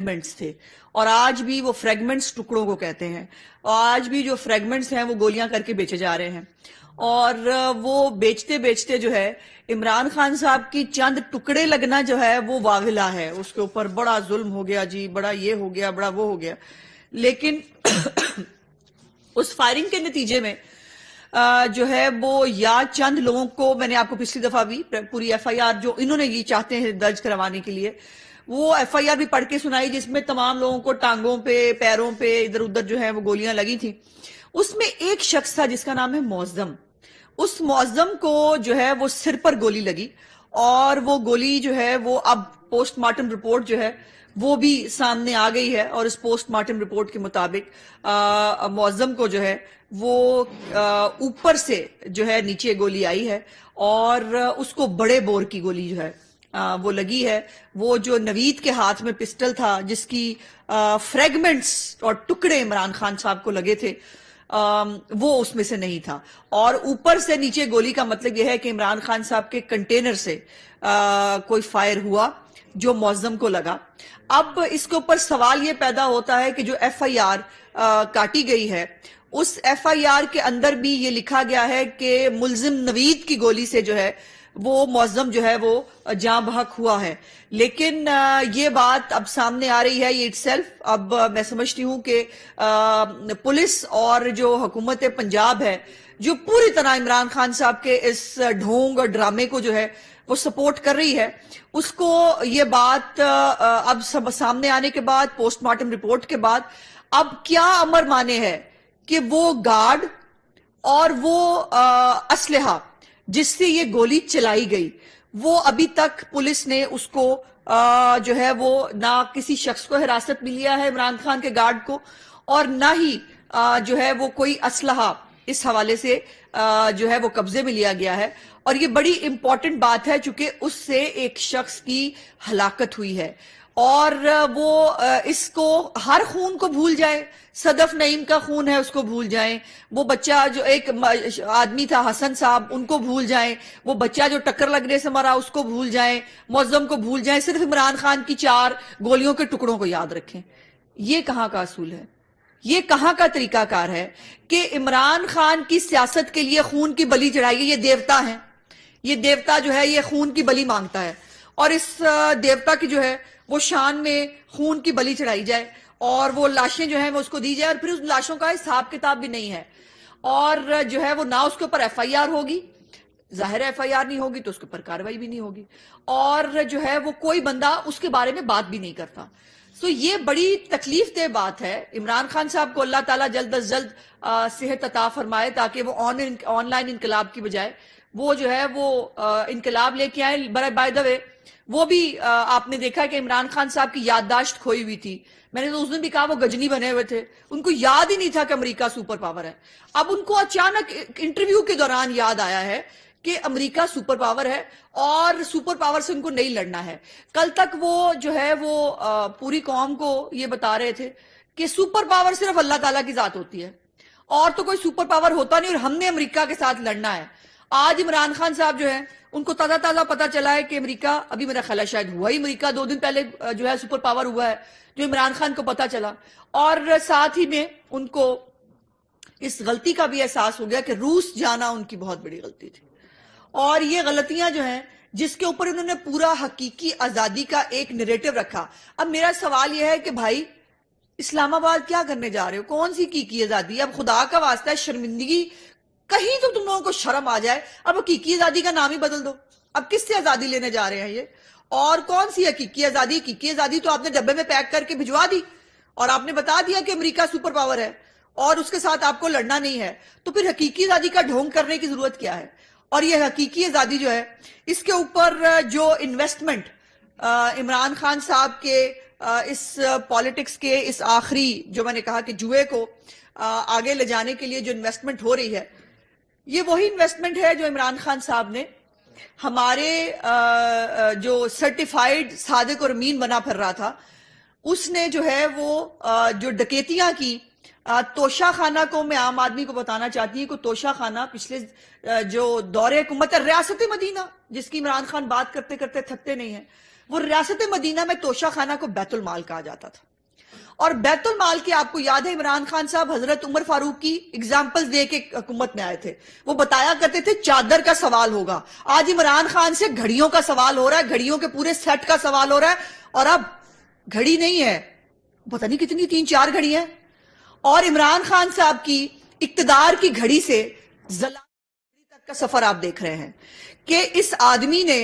Fragments تھے اور آج بھی وہ فریگمنٹس ٹکڑوں کو کہتے ہیں، اور آج بھی جو فریگمنٹس ہیں وہ گولیاں کر کے بیچے جا رہے ہیں، اور وہ بیچتے بیچتے جو ہے عمران خان صاحب کی چند ٹکڑے لگنا جو ہے وہ واویلا ہے، اس کے اوپر بڑا ظلم ہو گیا جی، بڑا یہ ہو گیا، بڑا وہ ہو گیا، لیکن اس فائرنگ کے نتیجے میں جو ہے وہ یا چند لوگوں کو، میں نے آپ کو پچھلی دفعہ بھی پوری ایف آئی آر جو انہوں نے یہ چاہتے ہیں درج کروانے کے لیے، وہ ایف آئی آر بھی پڑھ کے سنائی جس میں تمام لوگوں کو ٹانگوں پہ، پیروں پہ، ادھر ادھر جو ہے وہ گولیاں لگی تھیں۔ اس میں ایک شخص تھا جس کا نام ہے معظم، اس معظم کو جو ہے وہ سر پر گولی لگی، اور وہ گولی جو ہے وہ اب پوسٹ مارٹم رپورٹ جو ہے وہ بھی سامنے آ گئی ہے، اور اس پوسٹ مارٹم رپورٹ کے مطابق معظم کو جو ہے وہ اوپر سے جو ہے نیچے گولی آئی ہے، اور اس کو بڑے بور کی گولی جو ہے وہ لگی ہے۔ وہ جو نوید کے ہاتھ میں پسٹل تھا جس کی فریگمنٹس اور ٹکڑے عمران خان صاحب کو لگے تھے، وہ اس میں سے نہیں تھا، اور اوپر سے نیچے گولی کا مطلب یہ ہے کہ عمران خان صاحب کے کنٹینر سے کوئی فائر ہوا جو معظم کو لگا۔ اب اس کے اوپر سوال یہ پیدا ہوتا ہے کہ جو ایف آئی آر کاٹی گئی ہے، اس ایف آئی آر کے اندر بھی یہ لکھا گیا ہے کہ ملزم نوید کی گولی سے جو ہے وہ معظم جو ہے وہ جاں بحق ہوا ہے، لیکن یہ بات اب سامنے آ رہی ہے، یہ اٹ سیلف اب میں سمجھتی ہوں کہ پولیس اور جو حکومت پنجاب ہے جو پوری طرح عمران خان صاحب کے اس ڈھونگ اور ڈرامے کو جو ہے وہ سپورٹ کر رہی ہے، اس کو یہ بات اب سب سامنے آنے کے بعد، پوسٹ مارٹم رپورٹ کے بعد، اب کیا امر مانے ہے کہ وہ گارڈ اور وہ اسلحہ جس سے یہ گولی چلائی گئی، وہ ابھی تک پولیس نے اس کو جو ہے وہ نہ کسی شخص کو حراست میں لیا ہے عمران خان کے گارڈ کو، اور نہ ہی جو ہے وہ کوئی اسلحہ اس حوالے سے جو ہے وہ قبضے میں لیا گیا ہے، اور یہ بڑی امپورٹنٹ بات ہے چونکہ اس سے ایک شخص کی ہلاکت ہوئی ہے، اور وہ اس کو ہر خون کو بھول جائیں، صدف نعیم کا خون ہے اس کو بھول جائیں، وہ بچہ جو ایک آدمی تھا حسن صاحب ان کو بھول جائیں، وہ بچہ جو ٹکر لگنے سے مرا اس کو بھول جائیں، معظم کو بھول جائیں، صرف عمران خان کی 4 گولیوں کے ٹکڑوں کو یاد رکھیں۔ یہ کہاں کا اصول ہے؟ یہ کہاں کا طریقہ کار ہے کہ عمران خان کی سیاست کے لیے خون کی بلی چڑھائیے؟ یہ دیوتا ہیں، یہ دیوتا جو ہے یہ خون کی بلی مانگتا ہے، اور اس دیوتا کی جو ہے وہ شان میں خون کی بلی چڑھائی جائے، اور وہ لاشیں جو ہیں وہ اس کو دی جائے، اور پھر اس لاشوں کا حساب کتاب بھی نہیں ہے، اور جو ہے وہ نہ اس کے اوپر ایف آئی آر ہوگی، ظاہر ایف آئی آر نہیں ہوگی تو اس کے اوپر کاروائی بھی نہیں ہوگی، اور جو ہے وہ کوئی بندہ اس کے بارے میں بات بھی نہیں کرتا۔ سو یہ بڑی تکلیف دہ بات ہے۔ عمران خان صاحب کو اللہ تعالیٰ جلد از جلد صحت عطا فرمائے تاکہ وہ آن لائن انقلاب کی بجائے وہ جو ہے وہ انقلاب لے کے آئے۔ بائی دا وے وہ بھی آپ نے دیکھا کہ عمران خان صاحب کی یادداشت کھوئی ہوئی تھی، میں نے تو اس دن بھی کہا وہ گجنی بنے ہوئے تھے، ان کو یاد ہی نہیں تھا کہ امریکہ سپر پاور ہے۔ اب ان کو اچانک انٹرویو کے دوران یاد آیا ہے کہ امریکہ سپر پاور ہے اور سپر پاور سے ان کو نہیں لڑنا ہے۔ کل تک وہ جو ہے وہ پوری قوم کو یہ بتا رہے تھے کہ سپر پاور صرف اللہ تعالیٰ کی ذات ہوتی ہے اور تو کوئی سپر پاور ہوتا نہیں، اور ہم نے امریکہ کے ساتھ لڑنا ہے۔ آج عمران خان صاحب جو ہے ان کو تازہ تازہ پتا چلا ہے کہ امریکہ، ابھی میرا خیال ہے شاید ہوا ہی امریکہ 2 دن پہلے جو ہے سپر پاور ہوا ہے، جو عمران خان کو پتا چلا، اور ساتھ ہی میں ان کو اس غلطی کا بھی احساس ہو گیا کہ روس جانا ان کی بہت بڑی غلطی تھی، اور یہ غلطیاں جو ہیں جس کے اوپر انہوں نے پورا حقیقی آزادی کا ایک نیریٹو رکھا۔ اب میرا سوال یہ ہے کہ بھائی اسلام آباد کیا کرنے جا رہے ہو؟ کون سی حقیقی آزادی؟ اب خدا کا واسطہ ہے، شرمندگی، کہیں تو تم لوگوں کو شرم آ جائے، اب حقیقی آزادی کا نام ہی بدل دو۔ اب کس سے آزادی لینے جا رہے ہیں یہ؟ اور کون سی حقیقی آزادی؟ حقیقی آزادی تو آپ نے ڈبے میں پیک کر کے بھجوا دی، اور آپ نے بتا دیا کہ امریکہ سپر پاور ہے اور اس کے ساتھ آپ کو لڑنا نہیں ہے، تو پھر حقیقی آزادی کا ڈھونگ کرنے کی ضرورت کیا ہے؟ اور یہ حقیقی آزادی جو ہے اس کے اوپر جو انویسٹمنٹ عمران خان صاحب کے اس پالیٹکس کے اس آخری جو میں نے کہا کہ جوئے کو آگے لے جانے کے لیے جو انویسٹمنٹ ہو رہی ہے، یہ وہی انویسٹمنٹ ہے جو عمران خان صاحب نے ہمارے جو سرٹیفائیڈ صادق اور امین بنا پھر رہا تھا، اس نے جو ہے وہ جو ڈکیتیاں کی، توشہ خانہ کو میں عام آدمی کو بتانا چاہتی ہوں کہ توشہ خانہ پچھلے جو دور حکومت ریاست مدینہ، جس کی عمران خان بات کرتے کرتے تھکتے نہیں ہیں، وہ ریاست مدینہ میں توشہ خانہ کو بیت المال کہا جاتا تھا. اور بیت المال کے آپ کو یاد ہے عمران خان صاحب حضرت عمر فاروق کی اگزامپل دے کے حکومت میں آئے تھے. وہ بتایا کرتے تھے چادر کا سوال ہوگا. آج عمران خان سے گھڑیوں کا سوال ہو رہا ہے, گھڑیوں کے پورے سیٹ کا سوال ہو رہا ہے. اور اب گھڑی نہیں ہے, پتہ نہیں کتنی 3-4 گھڑی ہیں. اور عمران خان صاحب کی اقتدار کی گھڑی سے تک کا سفر آپ دیکھ رہے ہیں کہ اس آدمی نے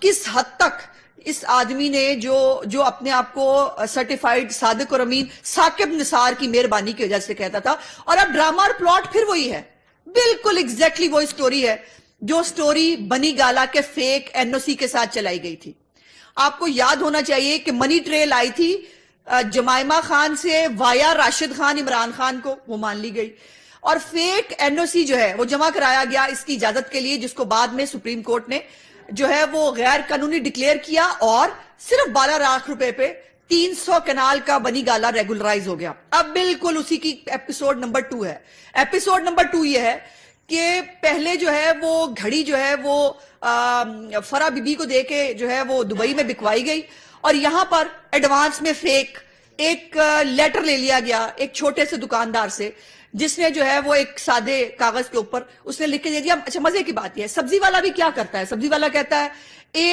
کس حد تک اس آدمی نے جو اپنے آپ کو سرٹیفائیڈ صادق اور امین ثاقب نثار کی مہربانی کی وجہ سے کہتا تھا. اور اب ڈرامہ اور پلاٹ پھر وہی ہے, بالکل ایگزیکٹلی وہی سٹوری ہے جو سٹوری بنی گالا کے فیک این او سی کے ساتھ چلائی گئی تھی. آپ کو یاد ہونا چاہیے کہ منی ٹریل آئی تھی جمائمہ خان سے وایا راشد خان عمران خان کو, وہ مان لی گئی. اور فیک این او سی جو ہے وہ جمع کرایا گیا اس کی اجازت کے لیے, جس کو بعد میں سپریم کورٹ نے جو ہے وہ غیر قانونی ڈکلیئر کیا, اور صرف 12 لاکھ روپے پہ 300 کنال کا بنی گالا ریگولرائز ہو گیا. اب بالکل اسی کی ایپیسوڈ نمبر 2 ہے. ایپیسوڈ نمبر 2 یہ ہے کہ پہلے جو ہے وہ گھڑی جو ہے وہ فرا بی بی کو دے کے جو ہے وہ دبئی میں بکوائی گئی, اور یہاں پر ایڈوانس میں فیک ایک لیٹر لے لیا گیا ایک چھوٹے سے دکاندار سے, جس نے جو ہے وہ ایک سادے کاغذ کے اوپر اس نے لکھ کے دے دیا. اچھا مزے کی بات یہ ہے, سبزی والا بھی کیا کرتا ہے, سبزی والا کہتا ہے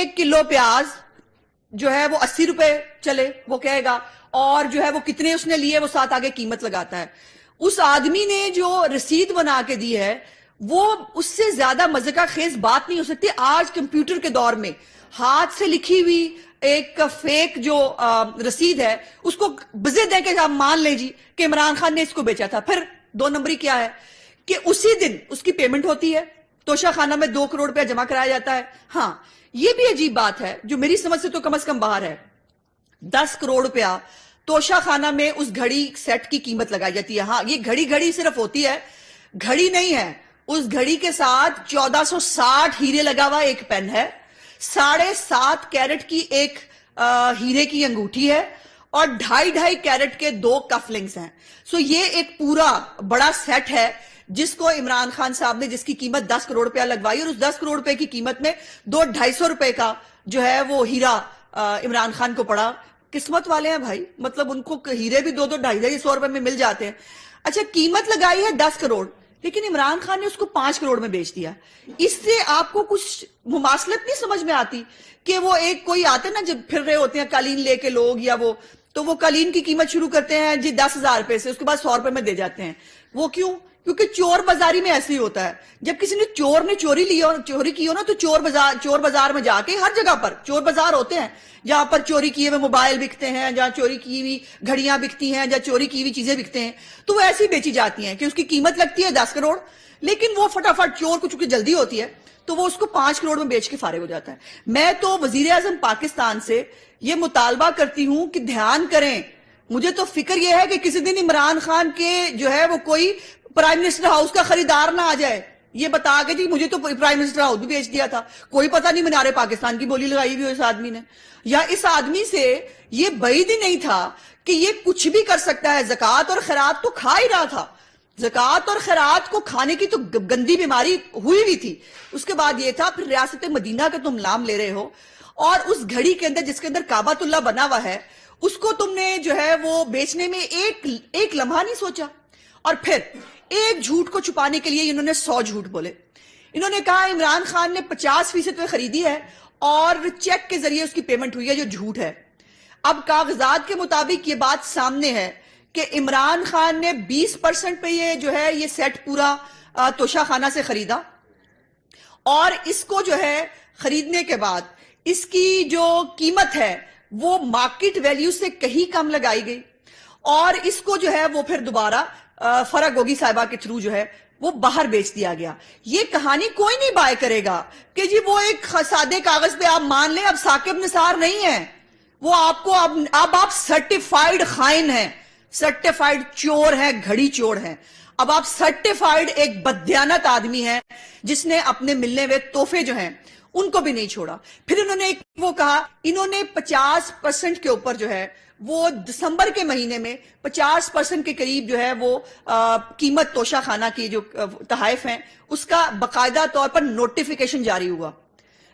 1 کلو پیاز جو ہے وہ 80 روپے چلے, وہ کہے گا, اور جو ہے وہ کتنے اس نے لیے وہ ساتھ آگے قیمت لگاتا ہے. اس آدمی نے جو رسید بنا کے دی ہے وہ اس سے زیادہ مزے کا خیز بات نہیں ہو سکتی. آج کمپیوٹر کے دور میں ہاتھ سے لکھی ہوئی ایک فیک جو رسید ہے اس کو بزے دیں کہ آپ مان لیں جی کہ عمران خان نے اس کو بیچا تھا. پھر 2 نمبری کیا ہے کہ اسی دن اس کی پیمنٹ ہوتی ہے, توشہ خانہ میں 2 کروڑ روپیہ جمع کرایا جاتا ہے. ہاں یہ بھی عجیب بات ہے جو میری سمجھ سے تو کم از کم باہر ہے. 10 کروڑ روپیہ توشہ خانہ میں اس گھڑی سیٹ کی قیمت لگائی جاتی ہے. ہاں یہ گھڑی صرف ہوتی ہے, گھڑی نہیں ہے. اس گھڑی کے ساتھ 1460 ہیرے لگا ہوا ایک پین ہے, 7.5 کیرٹ کی ایک ہیرے کی انگوٹھی ہے, اور 2.5 کیرٹ کے 2 کف لنگز ہیں. سو یہ ایک پورا بڑا سیٹ ہے جس کو عمران خان صاحب نے, جس کی قیمت 10 کروڑ روپیہ لگوائی, اور اس 10 کروڑ روپے کی قیمت میں 200-250 روپے کا جو ہے وہ ہیرا عمران خان کو پڑا. قسمت والے ہیں بھائی, مطلب ان کو ہیرے بھی 200-250 روپے میں مل جاتے ہیں. اچھا قیمت لگائی ہے 10 کروڑ, لیکن عمران خان نے اس کو 5 کروڑ میں بیچ دیا. اس سے آپ کو کچھ مماثلت نہیں سمجھ میں آتی کہ وہ ایک کوئی آتے نا جب پھر رہے ہوتے ہیں قالین لے کے لوگ, یا وہ تو وہ قالین کی قیمت شروع کرتے ہیں جی 10,000 روپے سے, اس کے بعد 100 روپے میں دے جاتے ہیں. وہ کیوں؟ کیونکہ چور بازاری میں ایسے ہی ہوتا ہے. جب کسی نے چوری کی ہو نا, تو چور بازار میں جا کے, ہر جگہ پر چور بازار ہوتے ہیں جہاں پر چوری کیے ہوئے موبائل بکتے ہیں, جہاں چوری کی ہوئی گھڑیاں بکتی ہیں, جہاں چوری کی ہوئی چیزیں بکتے ہیں, تو وہ ایسی بیچی جاتی ہیں کہ اس کی قیمت لگتی ہے 10 کروڑ, لیکن وہ فٹافٹ چور کو چونکہ جلدی ہوتی ہے تو وہ اس کو 5 کروڑ میں بیچ کے فارغ ہو جاتا ہے. میں تو وزیر اعظم پاکستان سے یہ مطالبہ کرتی ہوں کہ دھیان کریں. مجھے تو فکر یہ ہے کہ کسی دن عمران خان کے جو ہے وہ کوئی پرائم منسٹر ہاؤس کا خریدار نہ آ جائے یہ بتا کے جی مجھے تو پرائم منسٹر ہاؤس بھی بیچ دیا تھا, کوئی پتہ نہیں مینار پاکستان کی بولی لگائی ہوئی اس آدمی نے, یا اس آدمی سے یہ بعید ہی نہیں تھا کہ یہ کچھ بھی کر سکتا ہے. زکوٰۃ اور خیرات تو کھا ہی رہا تھا, زکوٰۃ اور خیرات کو کھانے کی تو گندی بیماری ہوئی تھی. اس کے بعد یہ تھا پھر ریاست مدینہ کا تم نام لے رہے ہو, اور اس گھڑی کے اندر جس کے اندر کعبۃ اللہ بنا ہوا ہے اس کو تم نے جو ہے وہ بیچنے میں ایک لمحہ نہیں سوچا. اور پھر ایک جھوٹ کو چھپانے کے لیے انہوں نے 100 جھوٹ بولے. انہوں نے کہا عمران خان نے 50% میں خریدی ہے اور چیک کے ذریعے اس کی پیمنٹ ہوئی ہے, جو جھوٹ ہے. اب کاغذات کے مطابق یہ بات سامنے ہے کہ عمران خان نے 20% پہ یہ جو ہے یہ سیٹ پورا توشہ خانہ سے خریدا, اور اس کو جو ہے خریدنے کے بعد اس کی جو قیمت ہے وہ مارکیٹ ویلیو سے کہیں کم لگائی گئی, اور اس کو جو ہے وہ پھر دوبارہ فرا گوگی صاحبہ کے تھرو جو ہے وہ باہر بیچ دیا گیا. یہ کہانی کوئی نہیں بائے کرے گا کہ جی وہ ایک سادے کاغذ پہ آپ مان لیں اب ثاقب نثار نہیں ہے, وہ آپ کو اب آپ سرٹیفائیڈ خائن ہیں, سرٹیفائیڈ چور ہیں, گھڑی چور ہیں. اب آپ سرٹیفائیڈ ایک بددیانت آدمی ہیں جس نے اپنے ملنے ہوئے تحفے جو ہیں ان کو بھی نہیں چھوڑا. پھر انہوں نے وہ کہا, انہوں نے 50% کے اوپر جو ہے وہ دسمبر کے مہینے میں 50% کے قریب جو ہے وہ قیمت توشہ خانہ کی جو تحائف ہیں اس کا باقاعدہ طور پر نوٹیفیکیشن جاری ہوا.